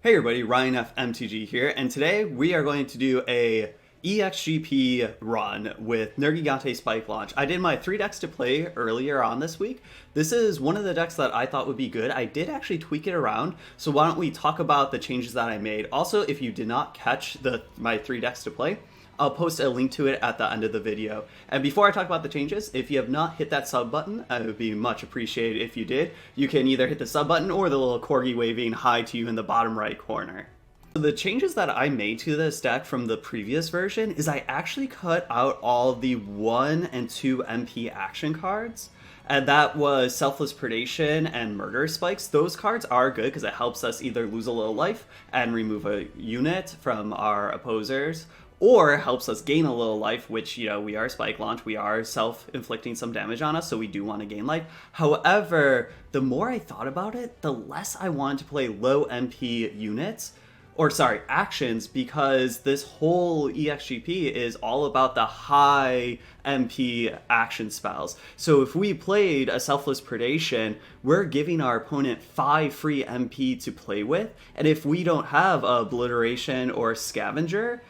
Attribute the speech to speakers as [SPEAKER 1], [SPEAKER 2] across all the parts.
[SPEAKER 1] Hey everybody, Ryan F. MTG here, and today we are going to do a EXGP run with Nergigante Spike Launch. I did my 3 decks to play earlier on this week. This is one of the decks that I thought would be good. I did actually tweak it around, so why don't we talk about the changes that I made. Also, if you did not catch my 3 decks to play, I'll post a link to it at the end of the video. And before I talk about the changes, if you have not hit that sub button, it would be much appreciated if you did. You can either hit the sub button or the little corgi waving hi to you in the bottom right corner. So the changes that I made to this deck from the previous version is I actually cut out all the 1 and 2 MP action cards. And that was Selfless Predation and Murder Spikes. Those cards are good because it helps us either lose a little life and remove a unit from our opposers, or helps us gain a little life, which, you know, we are Spike Launch, we are self-inflicting some damage on us, so we do want to gain life. However, the more I thought about it, the less I wanted to play low MP units, or sorry, actions, because this whole EXGP is all about the high MP action spells. So if we played a Selfless Predation, we're giving our opponent 5 free MP to play with, and if we don't have Obliteration or Scavenger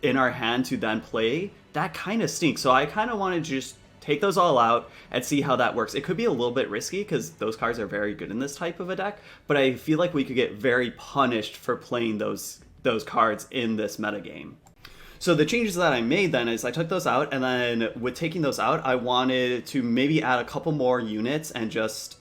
[SPEAKER 1] in our hand to then play, that kind of stinks. So I kind of want to just take those all out and see how that works. It could be a little bit risky because those cards are very good in this type of a deck, but I feel like we could get very punished for playing those cards in this metagame. So the changes that I made then is I took those out, and then with taking those out, I wanted to maybe add a couple more units and just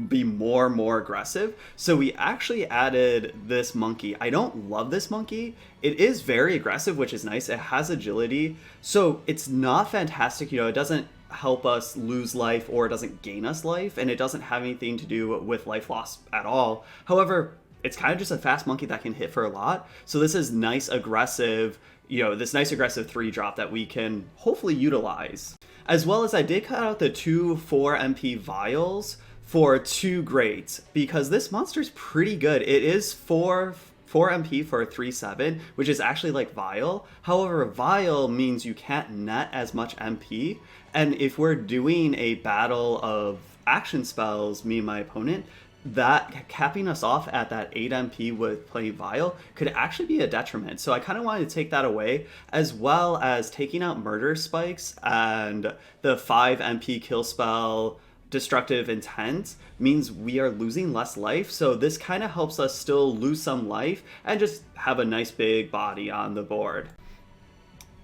[SPEAKER 1] be more aggressive. So we actually added this monkey. I don't love this monkey. It is very aggressive, which is nice. It has agility, so it's not fantastic. You know, it doesn't help us lose life or it doesn't gain us life, and it doesn't have anything to do with life loss at all. However, it's kind of just a fast monkey that can hit for a lot. So this is nice aggressive, you know, this nice aggressive 3-drop that we can hopefully utilize. As well as I did cut out the 2 4 MP vials for 2 grades, because this monster is pretty good. It is 4 MP for a 3/7, which is actually like Vial. However, Vial means you can't net as much MP, and if we're doing a battle of action spells, me and my opponent, that capping us off at that 8 MP with playing Vial could actually be a detriment. So I kind of wanted to take that away, as well as taking out Murder Spikes and the 5 MP kill spell Destructive Intent means we are losing less life, so this kind of helps us still lose some life and just have a nice big body on the board.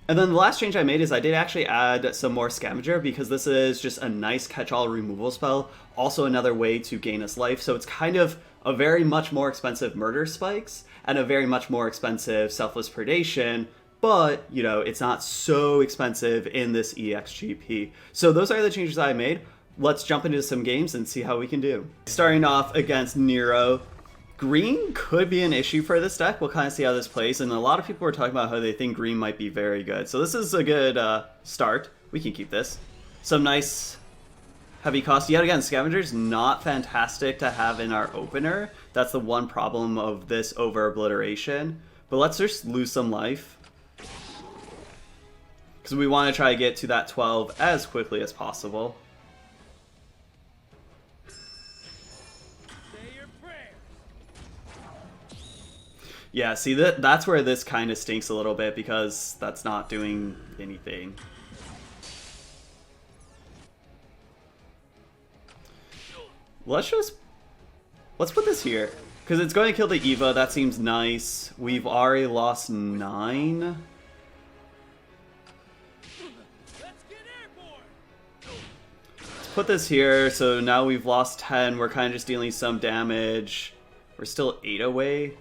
[SPEAKER 1] And then the last change I made is I did actually add some more Scavenger, because this is just a nice catch-all removal spell, also another way to gain us life. So it's kind of a very much more expensive Murder Spikes and a very much more expensive Selfless Predation, but, you know, it's not so expensive in this EXGP. So those are the changes I made. Let's jump into some games and see how we can do. Starting off against Nero. Green could be an issue for this deck. We'll kind of see how this plays, and a lot of people are talking about how they think green might be very good. So this is a good start. We can keep this. Some nice heavy cost. Yet again, Scavenger's not fantastic to have in our opener. That's the one problem of this over Obliteration. But let's just lose some life, because we want to try to get to that 12 as quickly as possible. Yeah, see, that's where this kind of stinks a little bit, because that's not doing anything. Let's put this here, because it's going to kill the Eva. That seems nice. We've already lost 9. Let's put this here, so now we've lost 10. We're kind of just dealing some damage. We're still 8 away.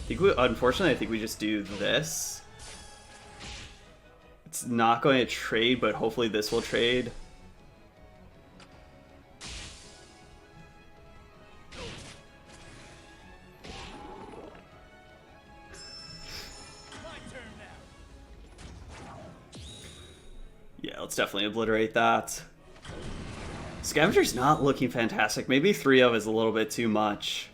[SPEAKER 1] Unfortunately, I think we just do this. It's not going to trade, but hopefully this will trade. Yeah, let's definitely obliterate that. Scavenger's not looking fantastic. Maybe 3 of is a little bit too much.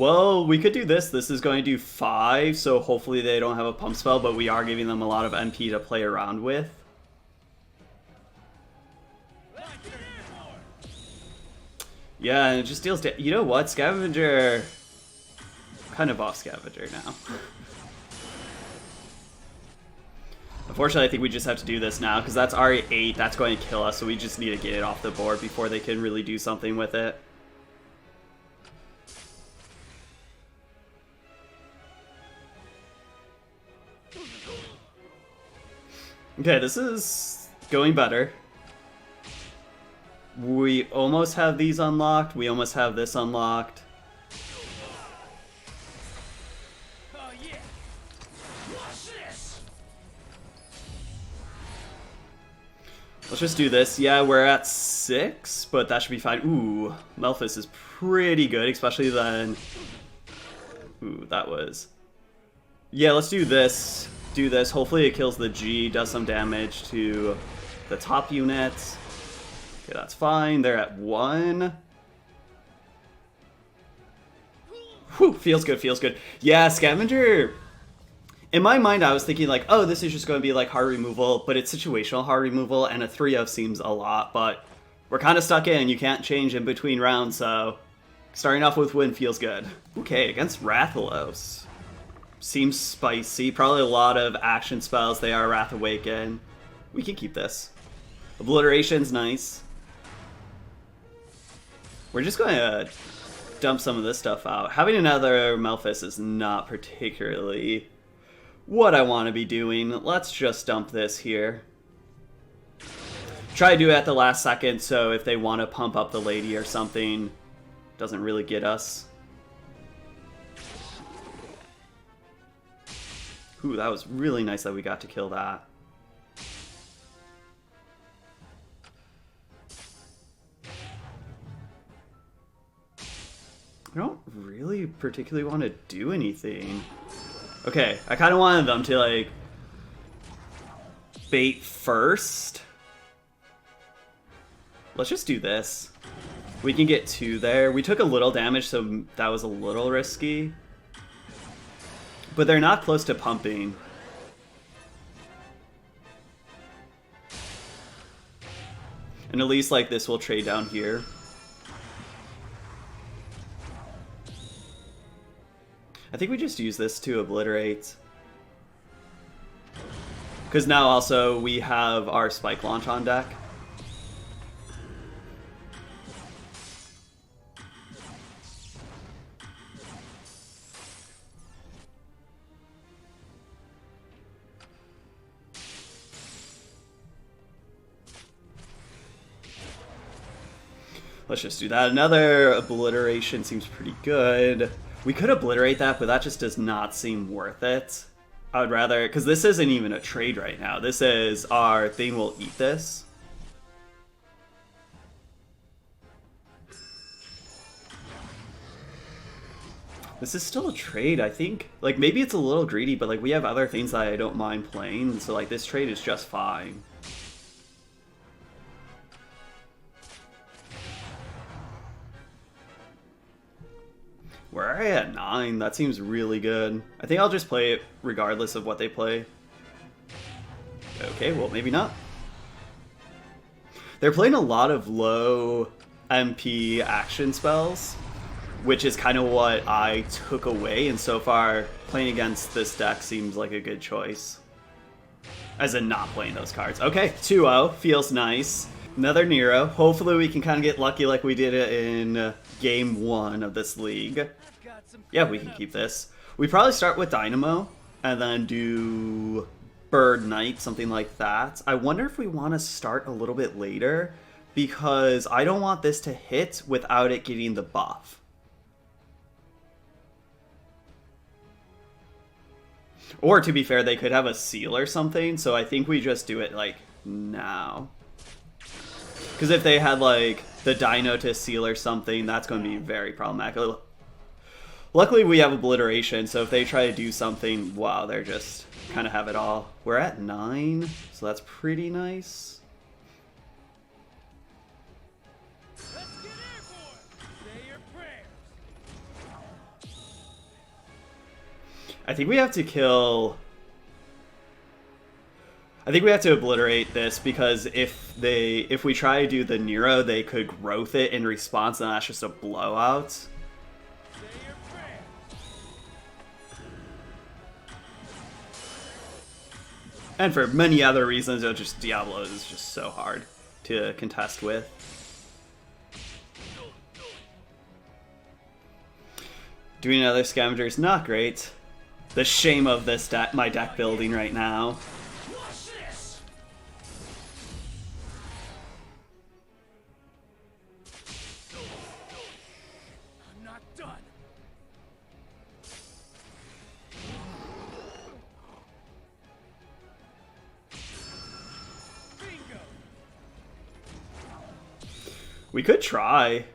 [SPEAKER 1] Well, we could do this. This is going to do 5, so hopefully they don't have a pump spell, but we are giving them a lot of MP to play around with. Yeah, and it just deals... You know what? Scavenger... Kind of off Scavenger now. Unfortunately, I think we just have to do this now, because that's already 8. That's going to kill us, so we just need to get it off the board before they can really do something with it. Okay, this is going better. We almost have these unlocked. We almost have this unlocked.
[SPEAKER 2] Oh yeah. Watch this.
[SPEAKER 1] Let's just do this. Yeah, we're at 6, but that should be fine. Ooh, Melphis is pretty good, especially then. Ooh, that was... Yeah, let's do this. Do this. Hopefully it kills the G, does some damage to the top units. Okay, that's fine. They're at 1. Whew, feels good, feels good. Yeah, Scavenger... In my mind, I was thinking like, oh, this is just going to be like hard removal, but it's situational hard removal, and a 3-0 seems a lot, but we're kind of stuck in. You can't change in between rounds, so starting off with win feels good. Okay, against Rathalos. Seems spicy. Probably a lot of action spells. They are Wrath Awaken. We can keep this. Obliteration's nice. We're just going to dump some of this stuff out. Having another Melphis is not particularly what I want to be doing. Let's just dump this here. Try to do it at the last second, so if they want to pump up the lady or something, doesn't really get us. Ooh, that was really nice that we got to kill that. I don't really particularly want to do anything. Okay, I kind of wanted them to, like, bait first. Let's just do this. We can get 2 there. We took a little damage, so that was a little risky. But they're not close to pumping. And at least, like, this will trade down here. I think we just use this to obliterate. Because now also we have our Spike Launch on deck. Let's just do that. Another obliteration seems pretty good. We could obliterate that, but that just does not seem worth it. I would rather... Because this isn't even a trade right now. This is our thing will eat this. This is still a trade, I think. Like, maybe it's a little greedy, but, like, we have other things that I don't mind playing. So, like, this trade is just fine. We're already at 9. That seems really good. I think I'll just play it regardless of what they play. Okay, well, maybe not. They're playing a lot of low MP action spells, which is kind of what I took away, and so far, playing against this deck seems like a good choice. As in not playing those cards. Okay, 2-0. Feels nice. Another Nero. Hopefully we can kind of get lucky like we did in game 1 of this league. Yeah, we can keep this. We probably start with Dynamo, and then do Bird Knight, something like that. I wonder if we want to start a little bit later, because I don't want this to hit without it getting the buff. Or, to be fair, they could have a seal or something, so I think we just do it, like, now. Because if they had, like, the Dino to seal or something, that's going to be very problematic. Luckily, we have Obliteration, so if they try to do something, wow, they're just kind of have it all. We're at 9, so that's pretty nice.
[SPEAKER 2] Let's get airborne. Say your prayers.
[SPEAKER 1] I think we have to kill... I think we have to obliterate this, because if we try to do the Nero, they could growth it in response, and that's just a blowout. And for many other reasons, just Diablo is just so hard to contest with. Doing another scavenger is not great. The shame of this deck, my deck building right now.
[SPEAKER 2] I'm not done. Bingo.
[SPEAKER 1] We could try.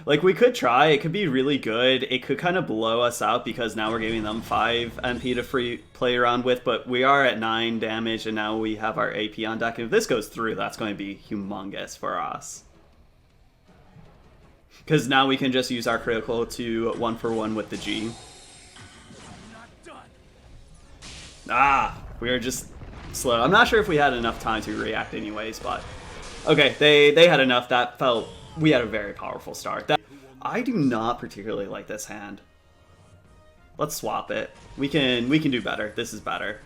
[SPEAKER 1] Like, we could try. It could be really good. It could kind of blow us out because now we're giving them 5 MP to free play around with, but we are at 9 damage, and now we have our AP on deck. And if this goes through, that's going to be humongous for us. Because now we can just use our critical to 1-for-1 with the G.
[SPEAKER 2] I'm not done.
[SPEAKER 1] Ah, we were just slow. I'm not sure if we had enough time to react anyways, but... Okay, they had enough. That felt... We had a very powerful start. I do not particularly like this hand. Let's swap it. We can do better. This is better.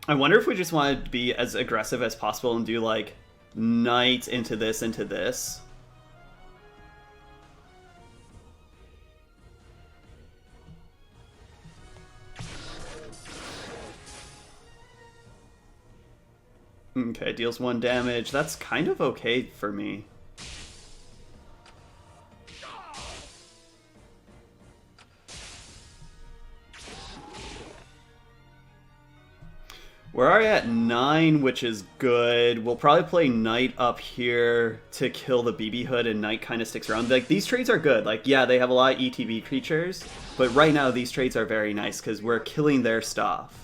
[SPEAKER 1] I wonder if we just want to be as aggressive as possible and do like knight into this, into this. Okay, deals 1 damage. That's kind of okay for me. We're already at 9, which is good. We'll probably play Knight up here to kill the BB Hood, and Knight kind of sticks around. Like, these trades are good. Like, yeah, they have a lot of ETB creatures, but right now these trades are very nice because we're killing their stuff.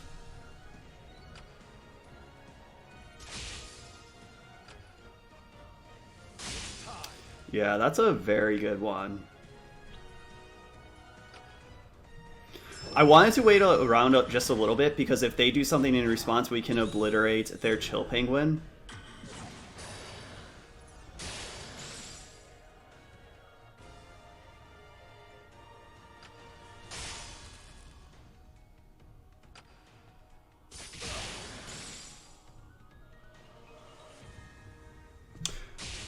[SPEAKER 1] Yeah, that's a very good one. I wanted to wait around just a little bit because if they do something in response, we can obliterate their Chill Penguin.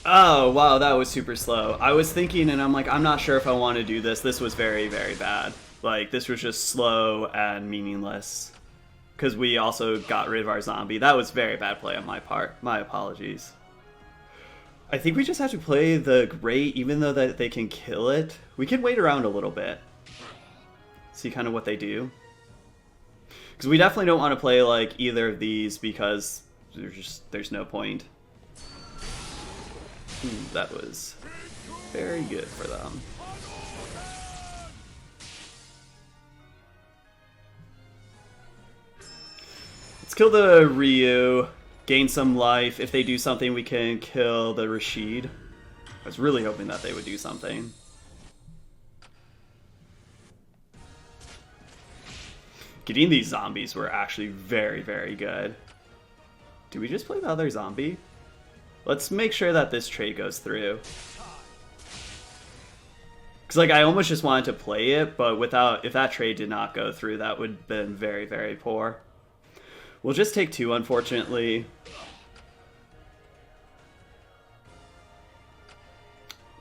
[SPEAKER 1] Oh, wow, that was super slow. I was thinking, and I'm like, I'm not sure if I want to do this. This was very, very bad. Like, this was just slow and meaningless. Because we also got rid of our zombie. That was very bad play on my part. My apologies. I think we just have to play the Great, even though that they can kill it. We can wait around a little bit. See kind of what they do. Because we definitely don't want to play, like, either of these because there's no point. That was very good for them. Let's kill the Ryu, gain some life. If they do something, we can kill the Rashid. I was really hoping that they would do something. Getting these zombies were actually very, very good. Do we just play the other zombie? Let's make sure that this trade goes through. Because, like, I almost just wanted to play it, but if that trade did not go through, that would have been very, very poor. We'll just take 2, unfortunately.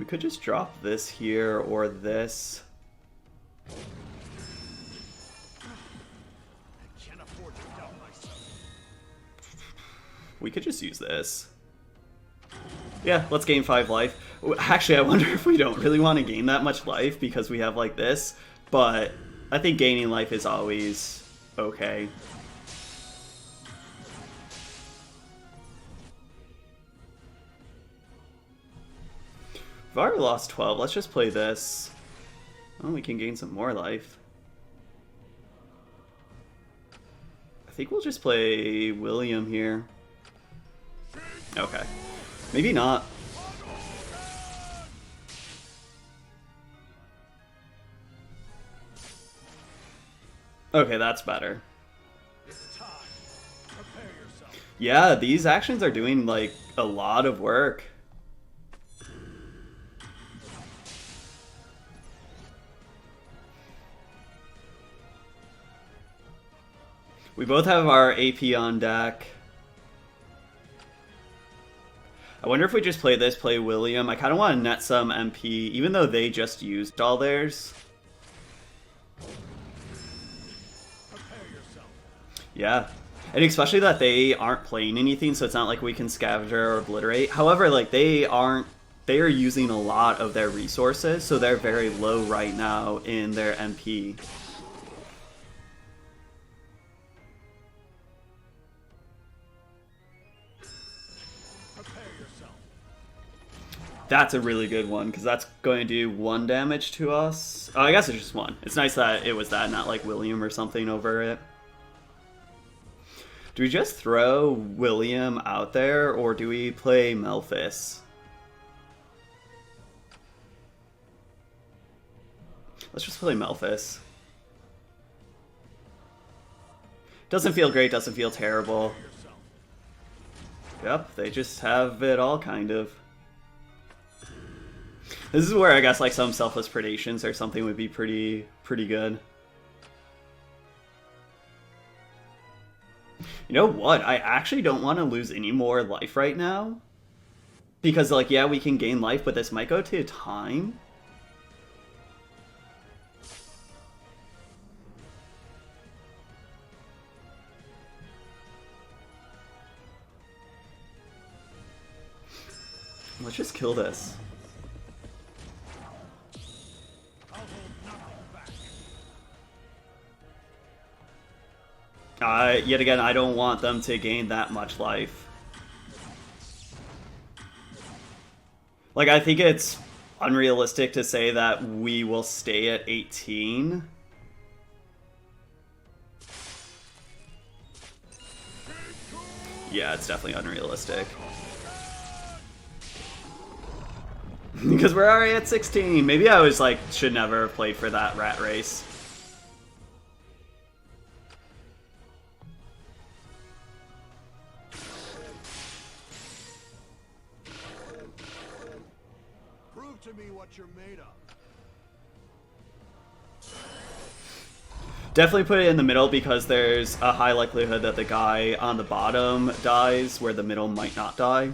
[SPEAKER 1] We could just drop this here or this.
[SPEAKER 2] I can't afford to doubt myself.
[SPEAKER 1] We could just use this. Yeah, let's gain 5 life. Actually, I wonder if we don't really want to gain that much life because we have like this, but I think gaining life is always okay. We've already lost 12. Let's just play this. Oh, we can gain some more life. I think we'll just play William here. Okay. Maybe not. Okay, that's better.
[SPEAKER 2] It's time. Prepare yourself.
[SPEAKER 1] Yeah, these actions are doing, like, a lot of work. We both have our AP on deck. I wonder if we just play William. I kind of want to net some MP, even though they just used all theirs.
[SPEAKER 2] Prepare yourself.
[SPEAKER 1] Yeah. And especially that they aren't playing anything, so it's not like we can scavenger or obliterate. However, like, they are using a lot of their resources, so they're very low right now in their MP.
[SPEAKER 2] Prepare yourself.
[SPEAKER 1] That's a really good one, because that's going to do 1 damage to us. Oh, I guess it's just 1. It's nice that it was that, not like William or something over it. Do we just throw William out there, or do we play Melphis? Let's just play Melphis. Doesn't feel great, doesn't feel terrible.
[SPEAKER 2] Yourself.
[SPEAKER 1] Yep, they just have it all, kind of. This is where I guess like some selfless predations or something would be pretty good. You know what? I actually don't want to lose any more life right now. Because, like, yeah, we can gain life, but this might go to time. Let's just kill this.
[SPEAKER 2] I'll hold nothing back.
[SPEAKER 1] Yet again, I don't want them to gain that much life. Like, I think it's unrealistic to say that we will stay at 18. Yeah, it's definitely unrealistic. Because we're already at 16. Maybe I was like, should never have played for that rat race.
[SPEAKER 2] Prove to me what you're made of.
[SPEAKER 1] Definitely put it in the middle because there's a high likelihood that the guy on the bottom dies where the middle might not die.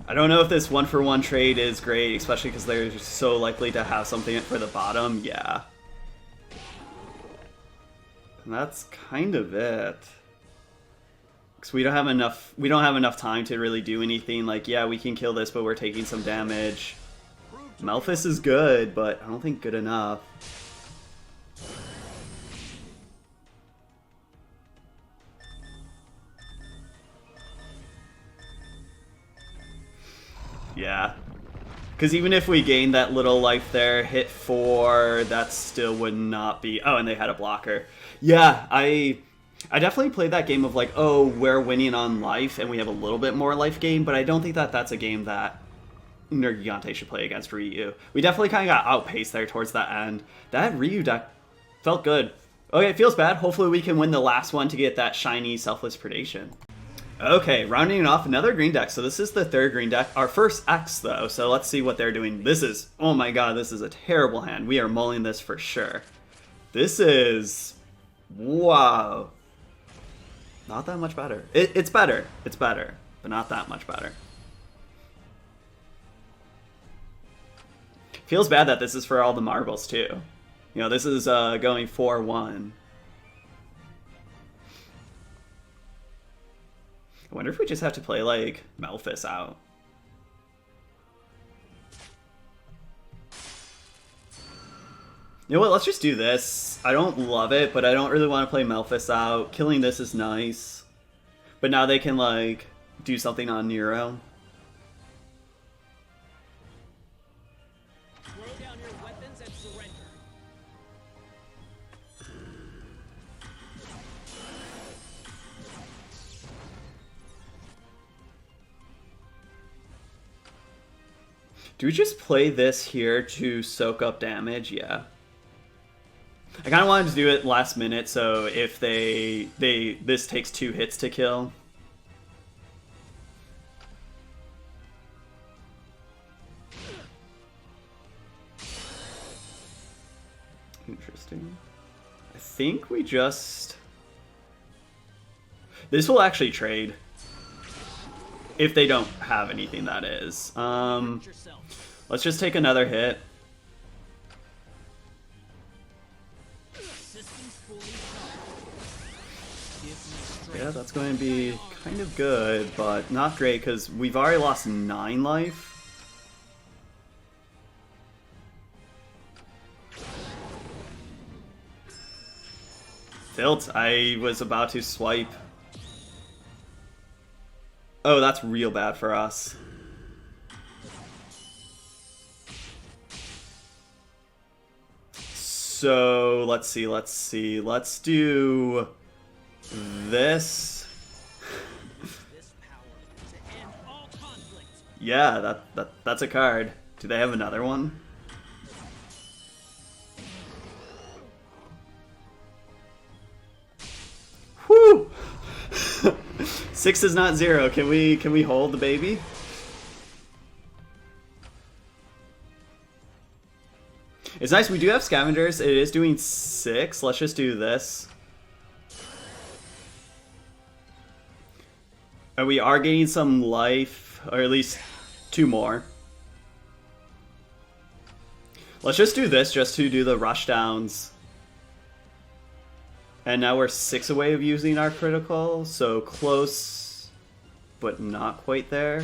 [SPEAKER 1] I don't know if this 1-for-1 trade is great, especially because they're so likely to have something for the bottom. Yeah. And that's kind of it. Because we don't have enough time to really do anything. Like, yeah, we can kill this, but we're taking some damage. Melphis is good, but I don't think good enough. Yeah. Because even if we gained that little life there, hit 4, that still would not be... Oh, and they had a blocker. Yeah, I definitely played that game of like, oh, we're winning on life, and we have a little bit more life gain, but I don't think that that's a game that Nergigante should play against Ryu. We definitely kind of got outpaced there towards that end. That Ryu deck felt good. Okay, it feels bad. Hopefully we can win the last one to get that shiny Selfless Predation. Okay, rounding off another green deck. So this is the third green deck. Our first X, though, so let's see what they're doing. This is... Oh my god, this is a terrible hand. We are mulling this for sure. This is... Wow. Not that much better. It's better. It's better, but not that much better. Feels bad that this is for all the marbles, too. You know, this is going 4-1. I wonder if we just have to play, like, Melphis out. You know what, let's just do this. I don't love it, but I don't really want to play Melphis out. Killing this is nice. But now they can, like, do something on Nero.
[SPEAKER 3] Throw down your weapon
[SPEAKER 1] Do we just play this here to soak up damage? Yeah. I kind of wanted to do it last minute, so if this takes 2 hits to kill. Interesting. I think we just... This will actually trade. If they don't have anything, that is. Let's just take another hit. Yeah, that's going to be kind of good, but not great because we've already lost 9 life. Tilt, I was about to swipe. Oh, that's real bad for us. So, let's see. Let's do this. Yeah, that's a card. Do they have another one? Whew! 6 is not 0. Can we hold the baby? It's nice. We do have scavengers. It is doing 6. Let's just do this. And we are gaining some life, or at least 2 more. Let's just do this just to do the rush downs. And now we're 6 away of using our critical, so close, but not quite there.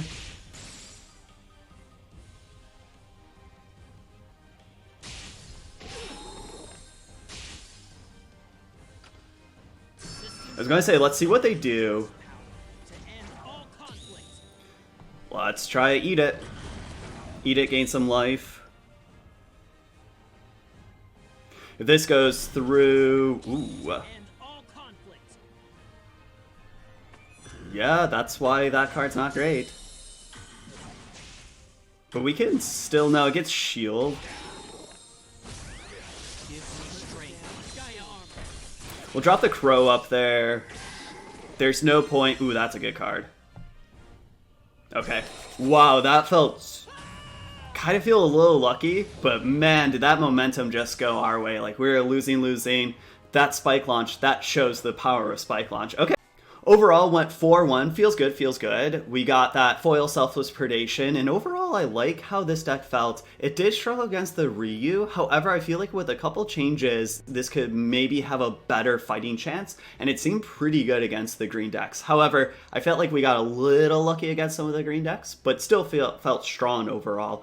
[SPEAKER 1] I was gonna say, let's see what they do. Let's try eat it. Eat it, gain some life. If this goes through... Ooh. Yeah, that's why that card's not great. But we can still... No, it gets shield. We'll drop the crow up there. There's no point... Ooh, that's a good card. Okay. Wow, that felt... Kind of feel a little lucky, but man, did that momentum just go our way. Like, we were losing. That Spike Launch, that shows the power of Spike Launch. Okay. Overall, went 4-1. Feels good. We got that foil Selfless Predation, and overall, I like how this deck felt. It did struggle against the Ryu, however, I feel like with a couple changes, this could maybe have a better fighting chance, and it seemed pretty good against the green decks. However, I felt like we got a little lucky against some of the green decks, but still felt strong overall.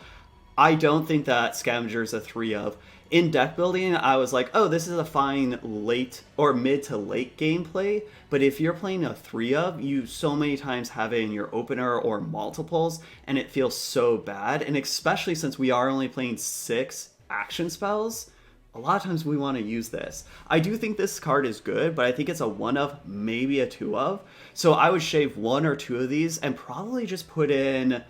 [SPEAKER 1] I don't think that Scavenger is a 3 of. In deck building, I was like, oh, this is a fine late or mid to late gameplay, but if you're playing a 3 of, you so many times have it in your opener or multiples, and it feels so bad, and especially since we are only playing 6 action spells, a lot of times we want to use this. I do think this card is good, but I think it's a 1 of, maybe a 2 of, so I would shave 1 or 2 of these and probably just put in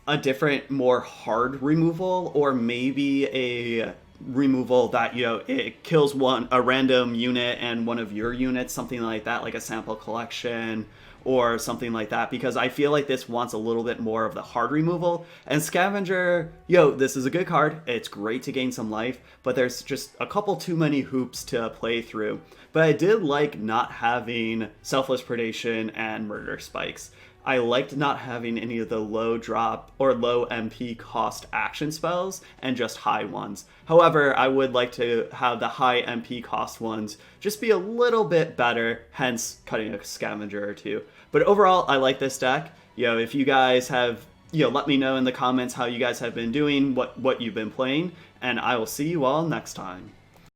[SPEAKER 1] a different, more hard removal, or maybe a removal that, you know, it kills a random unit and one of your units, something like that, like a sample collection or something like that, because I feel like this wants a little bit more of the hard removal. And Scavenger, yo, this is a good card. It's great to gain some life, but there's just a couple too many hoops to play through. But I did like not having Selfless Predation and Murder Spikes. I liked not having any of the low drop or low MP cost action spells and just high ones. However, I would like to have the high MP cost ones just be a little bit better, hence cutting a Scavenger or 2. But overall, I like this deck. You know, if you guys have, you know, let me know in the comments how you guys have been doing, what you've been playing, and I will see you all next time.